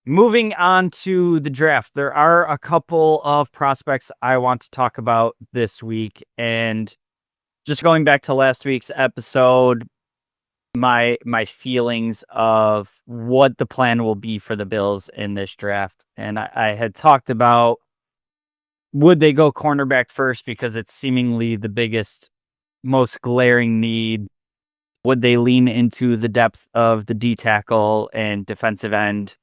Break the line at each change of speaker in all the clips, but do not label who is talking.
Moving on to the draft, there are a couple of prospects I want to talk about this week. And just going back to last week's episode, my feelings of what the plan will be for the Bills in this draft. And I had talked about, would they go cornerback first because it's seemingly the biggest, most glaring need? Would they lean into the depth of the D tackle and defensive end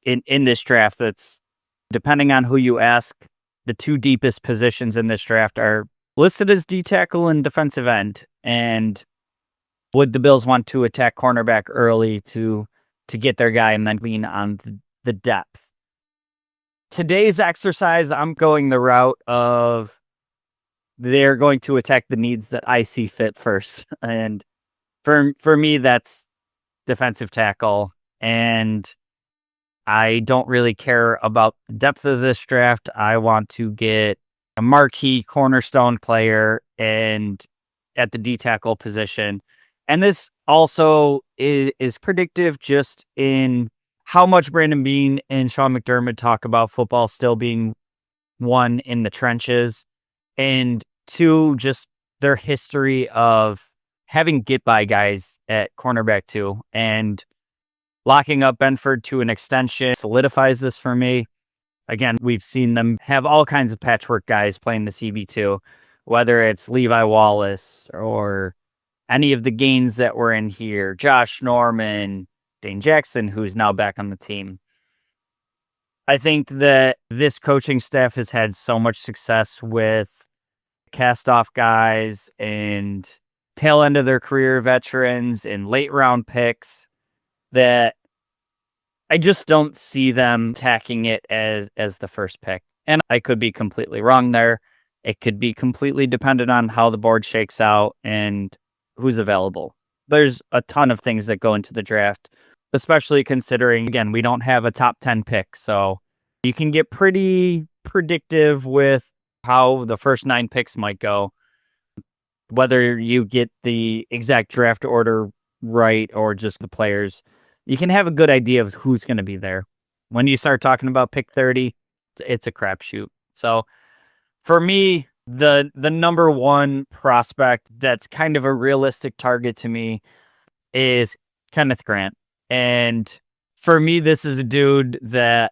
in this draft? That's, depending on who you ask, the two deepest positions in this draft are listed as D tackle and defensive end. And would the Bills want to attack cornerback early to get their guy and then lean on the depth? Today's exercise, I'm going the route of they're going to attack the needs that I see fit first. And for me, that's defensive tackle. And I don't really care about the depth of this draft. I want to get a marquee cornerstone player and at the D tackle position. And this also is predictive just in how much Brandon Beane and Sean McDermott talk about football still being one in the trenches, and two, just their history of having get-by guys at cornerback too, and locking up Benford to an extension solidifies this for me. Again, we've seen them have all kinds of patchwork guys playing the CB2, whether it's Levi Wallace or any of the gains that were in here, Josh Norman, Dane Jackson, who's now back on the team. I think that this coaching staff has had so much success with cast-off guys and tail end of their career veterans and late round picks that I just don't see them tacking it as the first pick. And I could be completely wrong there. It could be completely dependent on how the board shakes out and who's available. There's a ton of things that go into the draft, especially considering, again, we don't have a top 10 pick. So you can get pretty predictive with how the first 9 picks might go. Whether you get the exact draft order right or just the players, you can have a good idea of who's going to be there. When you start talking about pick 30, it's a crapshoot. So for me, the number one prospect that's kind of a realistic target to me is Kenneth Grant. And for me, this is a dude that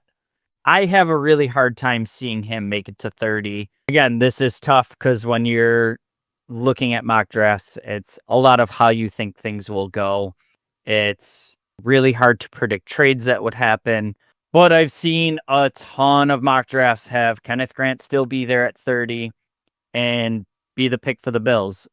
I have a really hard time seeing him make it to 30. Again, this is tough because when you're looking at mock drafts, it's a lot of how you think things will go. It's really hard to predict trades that would happen. But I've seen a ton of mock drafts have Kenneth Grant still be there at 30 and be the pick for the Bills.